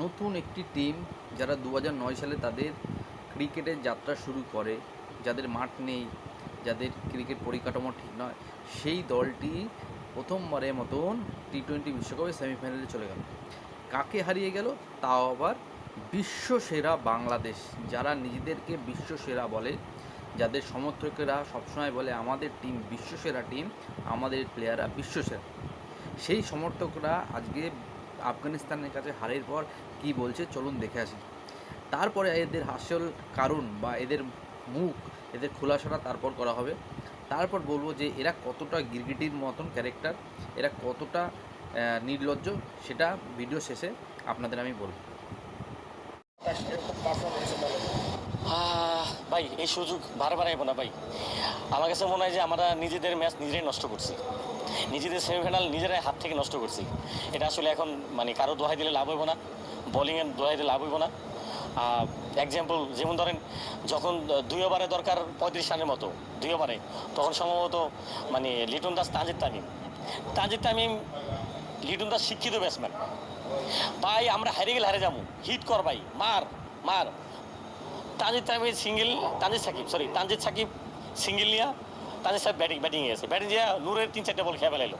নতুন একটি টিম যারা 2009 সালে তাদের ক্রিকেটের যাত্রা শুরু করে, যাদের মাঠ নেই, যাদের ক্রিকেট পরিকাঠামো ঠিক নয়, সেই দলটি প্রথমবারের মতন টি-20 বিশ্বকাপে সেমিফাইনালে চলে গেল। কাকে হারিয়ে গেল? তাও আবার বিশ্বসেরা বাংলাদেশ, যারা নিজেদেরকে বিশ্বসেরা বলে, যাদের সমর্থকেরা সবসময় বলে আমাদের টিম বিশ্বসেরা টিম, আমাদের প্লেয়াররা বিশ্বসেরা। সেই সমর্থকরা আজকে আফগানিস্তানের কাছে হারের পর কি বলছে চলুন দেখে আসি। তারপরে এদের আসল কারণ বা এদের মুখ, এদের খোলাসাটা তারপর করা হবে। তারপর বলবো যে এরা কতটা গিরগিটির মতন ক্যারেক্টার, এরা কতটা নির্লজ্জ, সেটা ভিডিও শেষে আপনাদের আমি বলবো। ভাই এই সুযোগ বারবার আইব না ভাই। আমার কাছে মনে হয় যে আমরা নিজেদের ম্যাচ নিজেরাই নষ্ট করছি, নিজেদের সেমিফাইনাল নিজেরাই হাত থেকে নষ্ট করছি। এটা আসলে এখন মানে কারো দোহাই দিলে লাভ হইব না, বোলিংয়ের দোহাই দিলে লাভ হইব না। এক্সাম্পল যেমন ধরেন যখন 2 ওভারে দরকার 35 রানের মতো, 2 ওভারে, তখন সম্ভবত মানে লিটন দাস, তানজিদ তামিম লিটন দাস শিক্ষিত ব্যাটসম্যান। ভাই আমরা হারিয়ে গেলে হারে যাবো, হিট কর ভাই, মার মার। তানজিদ সাকিব সিঙ্গেল নিয়ে তানজিদ সাহেব ব্যাটিংয়ে গেছে, ব্যাটিং দিয়ে নূরের 3-4 বল খেয়ে ফেলাইলো,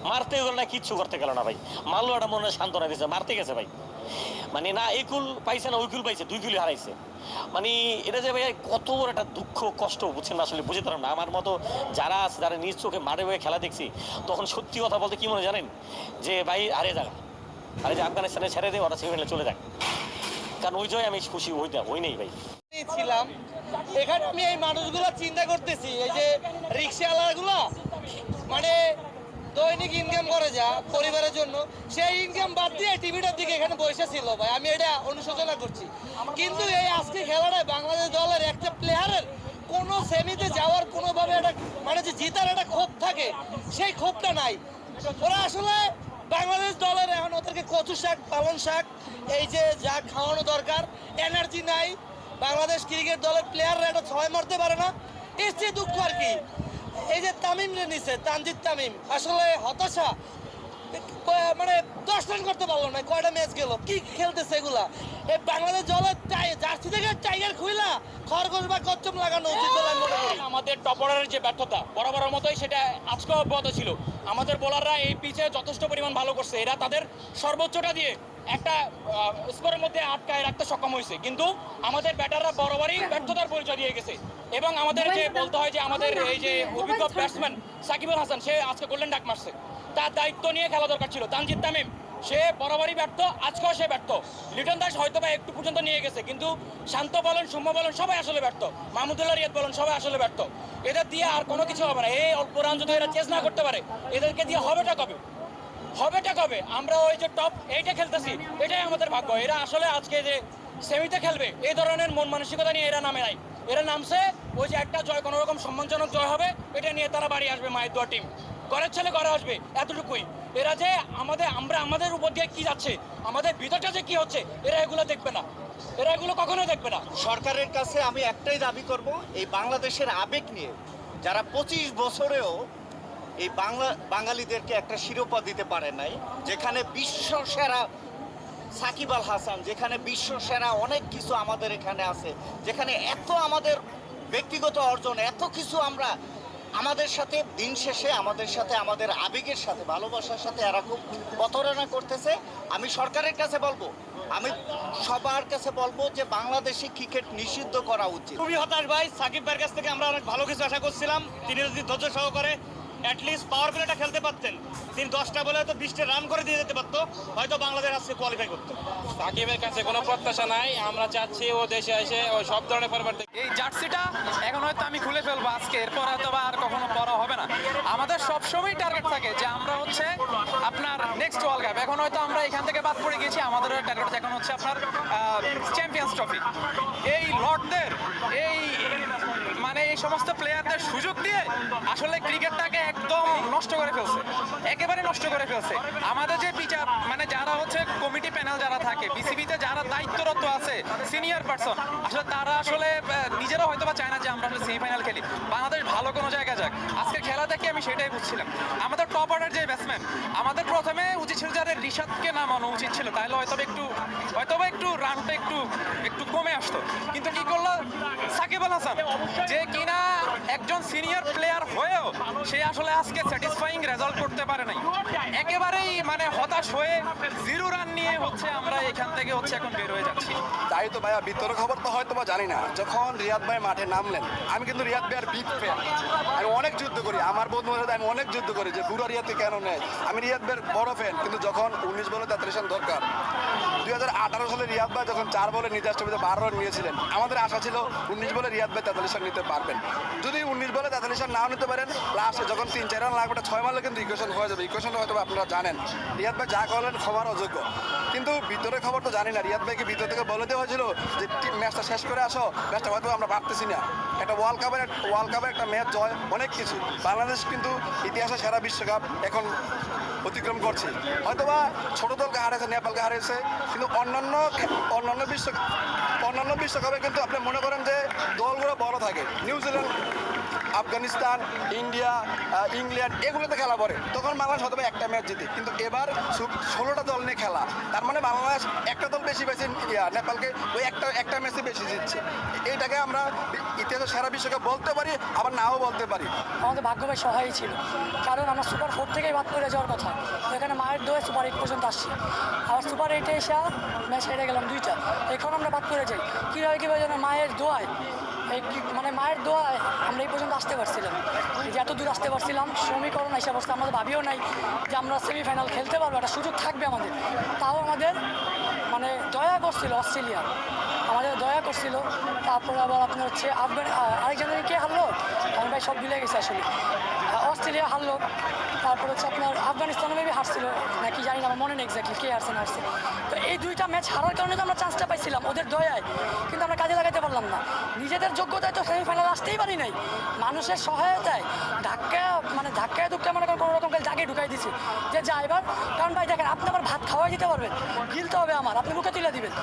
মারতে গেল না, কিচ্ছু করতে গেল না ভাই। মারলো একটা মনে সান্ত্বনা দিয়েছে, মারতে গেছে ভাই। মানে না একুল পাইছে না উইকুল পাইছে, 2 কিলো হারাইছে। মানে এটা যে ভাই কত বড় একটা দুঃখ কষ্ট, বুঝছেন না, আসলে বুঝতে পারলাম না। আমার মতো যারা আছে, যারা নিজ চোখে মাঠে বয়ে খেলা দেখছি, তখন সত্যি কথা বলতে কি মনে জানেন যে ভাই হারে যাক, আরে যে আফগানিস্তানে ছেড়ে দিয়ে ওরা সেমিফাইনালে চলে যাক, কারণ ওই জয় আমি খুশি হই নেই ভাই। ছিলাম এখানে, আমি এই মানুষগুলো চিন্তা করতেছি, এই যে রিক্সাওয়ালাগুলো মানে দৈনিক ইনকাম করে যা পরিবারের জন্য, সেই ইনকাম বাদ দিয়ে টিভিটার দিকে এখানে বসে ছিল ভাই। আমি এটা অনুশোচনা করছি, কিন্তু এই আজকে খেলাটায় বাংলাদেশ দলের একটা প্লেয়ারের কোনো সেমিতে যাওয়ার কোনোভাবে একটা মানে যে জিতার একটা ক্ষোভ থাকে, সেই ক্ষোভটা নাই। ওরা আসলে বাংলাদেশ দলের এখন ওদেরকে কচু শাক, পালং শাক, এই যে যা খাওয়ানো দরকার, এনার্জি নাই। বাংলাদেশ ক্রিকেট দলের প্লেয়াররা এটা 6 মারতে পারে না, এর চেয়ে দুঃখ আর কি। এই যে তামিম নিছে, তানজিদ তামিম আসলে হতাশা, মানে 10 রান করতে পারলো না, কয়টা ম্যাচ গেল, কি খেলতেছে এগুলা। এই বাংলাদেশ দলের জার্সি থেকে টাইগার খুইলা খরগোশ বা কচ্চম লাগানো উচিত বলে আমি মনে করি। আমাদের টপ অর্ডারের যে ব্যর্থতা বরাবরের মতোই, সেটা আজকেও অব্যাহত ছিল। আমাদের বোলাররা এই পিচে যথেষ্ট পরিমাণ ভালো করছে, এরা তাদের সর্বোচ্চটা দিয়ে একটা স্কোরের মধ্যে আটকায় রাখতে সক্ষম হয়েছে, কিন্তু আমাদের ব্যাটাররা বরাবরই ব্যর্থতার পরিচয় দিয়ে গেছে। এবং আমাদের যে বলতে হয় যে আমাদের এই যে অভিজ্ঞ ব্যাটসম্যান সাকিব আল হাসান, সে আজকে গোল্ডেন ডাক মারছে, তার দায়িত্ব নিয়ে খেলা দরকার ছিল। তানজিদ তামিম সে বরাবরই ব্যর্থ, আজকেও সে ব্যর্থ। লিটন দাস হয়তো বা একটু পর্যন্ত নিয়ে গেছে, কিন্তু শান্ত বলেন, সৌম্য বলেন, সবাই আসলে ব্যর্থ। মাহমুদুল্লাহ রিয়াদ বলেন, সবাই আসলে ব্যর্থ। এদের দিয়ে আর কোনো কিছু হবে না। এই অল্প রান যদি এরা চেস না করতে পারে, এদেরকে দিয়ে হবেটা কবে? আমরা ওই যে টপ 8-এ খেলতেছি, এটাই আমাদের ভাগ্য। এরা আসলে আজকে যে সেমিতে খেলবে, এই ধরনের মন মানসিকতা নিয়ে এরা নামে নাই। এরা নামছে ওই যে একটা জয়, কোনো রকম সম্মানজনক জয় হবে, এটা নিয়ে তারা বাড়ি আসবে। মায়ের দোয়া টিম ঘরের ছেলে ঘরে আসবে, এতটুকুই। এরা যে আমাদের উপর দিয়ে কি যাচ্ছে, আমাদের ভিতরটা যে কি হচ্ছে, এরা এগুলো দেখবে না, এরা এগুলো কখনোই দেখবে না। সরকারের কাছে আমি একটাই দাবি করব, এই বাংলাদেশের আবেগ নিয়ে যারা 25 বছরেও এই বাঙালিদেরকে একটা শিরোপা দিতে পারে নাই, যেখানে বিশ্ব সেরা সাকিব আল হাসান, যেখানে বিশ্ব সেরা অনেক কিছু আমাদের এখানে আছে, যেখানে এত আমাদের ব্যক্তিগত অর্জন, এত কিছু আমরা, আমাদের সাথে দিন শেষে আমাদের সাথে আমাদের আবেগের সাথে ভালোবাসার সাথে এরা খুব প্রতারণা করতেছে। আমি সরকারের কাছে বলবো, আমি সবার কাছে বলবো যে বাংলাদেশে ক্রিকেট নিষিদ্ধ করা উচিত। খুবই হতাশ ভাই, সাকিব ভাইয়ের কাছ থেকে আমরা অনেক ভালো কিছু আশা করছিলাম। তিনি যদি ধৈর্য সহকারে অ্যাটলিস্ট পাওয়ার প্লেটা খেলতে পারতেন, তিনি 10টা বলে হয়তো 20টা রান করে দিয়ে যেতে পারতো, হয়তো বাংলাদেশ আজকে কোয়ালিফাই করতো। সাকিবের কাছে কোনো প্রত্যাশা নাই, আমরা চাচ্ছি ও দেশে এসে ও সব ধরনের ফরওয়ার্ড। এই জার্সিটা এখন হয়তো আমি খুলে ফেলবো আজকে, এরপর হয়তো বা আর কখনো পরা হবে না। আমাদের সবসময় টার্গেট থাকে যে আমরা হচ্ছে আপনার নেক্সট ওয়ার্ল্ড কাপ। এখন হয়তো আমরা এখান থেকে বাদ পড়ে গেছি, আমাদের টার্গেট এখন হচ্ছে আপনার চ্যাম্পিয়ন্স ট্রফি। এই লর্ডদের এই মানে এই সমস্ত প্লেয়ারদের সুযোগ দিয়ে আসলে ক্রিকেটটাকে একদম নষ্ট করে ফেলছে, একেবারে নষ্ট করে ফেলছে। আমাদের যে বিচার মানে যারা হচ্ছে কমিটি প্যানেল যারা থাকে, বিসিবিতে যারা দায়িত্বরত আছে, সিনিয়র পারসন, আসলে তারা আসলে নিজের নিজেরা হয়তো বা চায় না যে আমরা আসলে সেমিফাইনাল খেলি, বাংলাদেশ ভালো কোনো জায়গায় যাক। আজকে খেলা দেখে আমি সেটাই বুঝছিলাম। আমাদের টপ অর্ডার যে ব্যাটসম্যান, আমাদের প্রথমে উচিত ছিল যাদের রিশাদকে নামানো উচিত ছিল, তাহলে হয়তো একটু রানটা একটু কমে আসতো। কিন্তু কি করলো সাকিব আল হাসান, যে কিনা একজন সিনিয়র প্লেয়ার হয়েও সে আসলে আজকে স্যাটিসফাইং রেজাল্ট করতে পারে নাই। একেবারেই মানে হতাশ হয়ে 0 রান নিয়ে আমরা এখান থেকে এখন বের হয়ে যাচ্ছি। তাই তো ভাইয়া, ভিতরে খবর তো হয়তো বা জানি না। যখন রিয়াদ ভাই মাঠে নামলেন, আমি কিন্তু রিয়াদ ভাইয়ের বিগ ফ্যান। আমি অনেক যুদ্ধ করি, আমার বন্ধুদের সাথে আমি অনেক যুদ্ধ করি যে বুড়ো রিয়াদকে কেন নেয়। আমি রিয়াদ ভাইয়ের বড় ফ্যান, কিন্তু যখন 19 বলে 43 রান দরকার, 2018 সালে রিয়াদ ভাই যখন 4 বলে নিজস্ব 12 রান নিয়েছিলেন, আমাদের আশা ছিল 19 বলে রিয়াদ ভাই 43 রান নিতে পারবেন। যদি 19 বলে 43 রান নাও নিতে পারেন, লাস্টে যখন 3-4 রান লাগবে, 6 মারলে কিন্তু ইকুয়েশন হয়ে যাবে। ইকুয়েশনটা হয়তো আপনারা জানেন, রিয়াদ ভাই যা করলেন ক্ষমার অযোগ্য। কিন্তু ভিতরে খবর তো জানি না, রিয়াদ ভাইকে ভিতর থেকে বলে দেওয়া হয়েছিল যে ম্যাচটা শেষ করে আসো, ম্যাচটা হয়তো আমরা পারতেছি না। একটা ওয়ার্ল্ড কাপের একটা ম্যাচ জয় অনেক কিছু। বাংলাদেশ কিন্তু ইতিহাসে সেরা বিশ্বকাপ এখন অতিক্রম করছে। হয়তোবা ছোট দলকে হারিয়েছে, নেপালকে হারিয়েছে, কিন্তু অন্যান্য বিশ্বকাপে কিন্তু আপনি মনে করেন যে দলগুলো বড় থাকে। নিউজিল্যান্ড, আফগানিস্তান, ইন্ডিয়া, ইংল্যান্ড এগুলোতে খেলা পড়ে, তখন বাংলাদেশ হয়তো একটা ম্যাচ জিতে। কিন্তু এবার 16টা দল নিয়ে খেলা, তার মানে বাংলাদেশ একটা দল বেশি নেপালকে ওই একটা ম্যাচে বেশি জিতছে। এইটাকে আমরা ইতিহাসে সেরা বিশ্বকাপ বলতে পারি, আবার নাও বলতে পারি। আমাদের ভাগ্যবাই সহায় ছিল, কারণ আমরা সুপার 4 থেকেই বাদ করে যাওয়ার কথা। এখানে মায়ের দোয়ে সুপার 8 পর্যন্ত আসছি, আবার সুপার 8-এ এসে ম্যাচ হেরে গেলাম 2টা। এখন আমরা বাদ করে যাই কীভাবে যেন মায়ের দোয়ায়, মায়ের দোয়ায় আমরা এই পর্যন্ত আসতে পারছিলাম, যে এত দূর আসতে পারছিলাম। সমীকরণ এসে বসতে আমাদের ভাবিও নাই যে আমরা সেমিফাইনাল খেলতে পারবো, একটা সুযোগ থাকবে আমাদের। তাও আমাদের দয়া করছিল অস্ট্রেলিয়া, আমাদের দয়া করছিল। তারপরে আবার আপনার আরেকজনের কে হারলো, আমি ভাই সব ভুলে গেছি আসলে। অস্ট্রেলিয়া হারলো, তারপর আপনার আফগানিস্তানও মেবি হারছিল নাকি জানি না, আমার মনে নেই এক্স্যাক্টলি কে হারছে না হারছে। তো এই 2টা ম্যাচ হারার কারণে তো আমরা চান্সটা পাইছিলাম ওদের দয়ায়, কিন্তু আমরা কাজে লাগাতে পারলাম না। নিজেদের যোগ্যতায় তো সেমিফাইনাল আসতেই পারি নাই, মানুষের সহায়তায় ধাক্কায় মনে করেন কোনো রকম জাগে ঢুকাই দিছি যে যা এবার। কারণ ভাই দেখেন, আপনি আবার ভাত খাওয়াই দিতে পারবেন, গিলতে হবে আমার, আপনি মুখে তুলে দিবেন।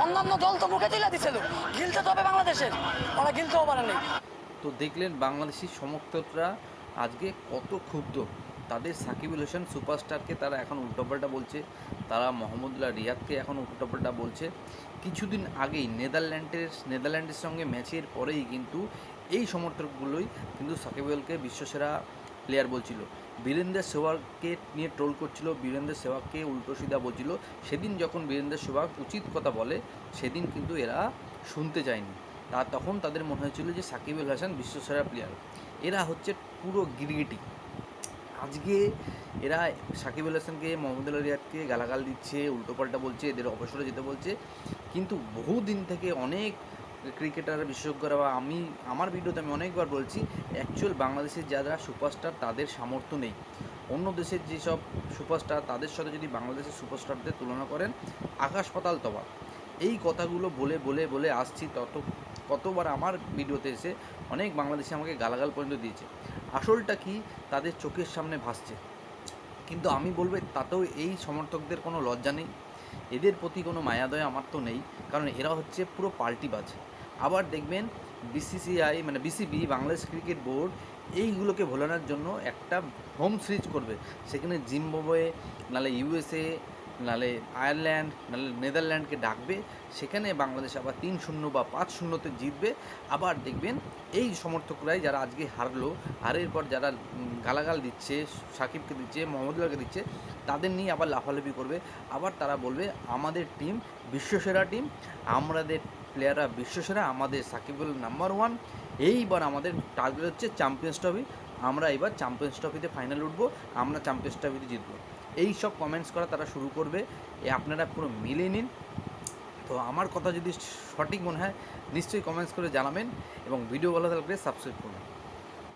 অন্যান্য দল তো মুখে তুলে দিছিল, গিলতে তো হবে বাংলাদেশের, ওরা গিলতেও পারে নাই। তো দেখলেন বাংলাদেশি সমর্থকরা আজকে কত ক্ষুব্ধ। তাদের সাকিবুল হাসান সুপারস্টারকে তারা এখন উল্টোপাল্টা বলছে, তারা মোহাম্মদুল্লাহ রিয়াদকে এখন উল্টোপাল্টা বলছে। কিছুদিন আগেই নেদারল্যান্ডের সঙ্গে ম্যাচের পরেই কিন্তু এই সমর্থকগুলোই কিন্তু সাকিবুলকে বিশ্বসেরা প্লেয়ার বলছিল। বীরেন্দ্র সেহবাগকে নিয়ে ট্রোল করছিল, বীরেন্দ্র সেহবাগকে উল্টো সিধা বলছিল। সেদিন যখন বীরেন্দ্র সেহবাগ উচিত কথা বলে, সেদিন কিন্তু এরা শুনতে চায়নি। তখন তাদের মনে হয়েছিল যে সাকিবুল হাসান বিশ্বসেরা প্লেয়ার। এরা হচ্ছে পুরো গিরগিটি। আজকে এরা সাকিবুল হাসানকে, মোহাম্মদুল্লাহ রিয়াদকে গালাগাল দিচ্ছে, উল্টোপাল্টা বলছে, এদের অবসরে যেতে বলছে। কিন্তু বহুদিন থেকে অনেক ক্রিকেটার বিশেষজ্ঞরা বা আমার ভিডিওতে আমি অনেকবার বলছি, অ্যাকচুয়াল বাংলাদেশের যারা সুপারস্টার তাদের সামর্থ্য নেই। অন্য দেশের যেসব সুপারস্টার, তাদের সাথে যদি বাংলাদেশের সুপারস্টারদের তুলনা করেন, আকাশ পাতাল তফাৎ। এই কথাগুলো বলে আসছি। কতবার আমার ভিডিওতে এসে অনেক বাংলাদেশি আমাকে গালাগাল পর্যন্ত দিয়েছে। আসলটা কি তাদের চোখের সামনে ভাসছে। কিন্তু আমি বলবো, তাতেও এই সমর্থকদের কোনো লজ্জা নেই, এদের প্রতি কোনো মায়াদয় আমার তো নেই। কারণ এরা হচ্ছে পুরো পাল্টিবাজ। আবার দেখবেন BCCI BCB, Bangladesh cricket board, এইগুলোকে ভোলানোর জন্য একটা হোম সিরিজ করবে। সেখানে জিম্বাবুয়ে, নাহলে ইউএসএ, নাহলে আয়ারল্যান্ড, নাহলে নেদারল্যান্ডকে ডাকবে। সেখানে বাংলাদেশ আবার 3-0 বা 5-0-তে জিতবে। আবার দেখবেন এই সমর্থকরাই যারা আজকে হারের পর যারা গালাগাল দিচ্ছে, সাকিবকে দিচ্ছে, মোহাম্মদুল্লাহকে দিচ্ছে, তাদের নিয়ে আবার লাফালাফি করবে। আবার তারা বলবে আমাদের টিম বিশ্বসেরা টিম, আমাদের প্লেয়াররা বিশ্বসেরা, আমাদের সাকিবুল নাম্বার 1। এইবার আমাদের টার্গেট হচ্ছে চ্যাম্পিয়ন্স ট্রফি। আমরা এবার চ্যাম্পিয়ন্স ট্রফিতে ফাইনাল উঠবো, আমরা চ্যাম্পিয়ন্স ট্রফিতে জিতবো। এই সব কমেন্টস করা তারা শুরু করবে। আপনারা পুরো মিলিয়ে নিন। তো আমার কথা যদি সঠিক মনে হয় নিশ্চয়ই কমেন্টস করে জানাবেন, এবং ভিডিও ভালো থাকলে সাবস্ক্রাইব করুন।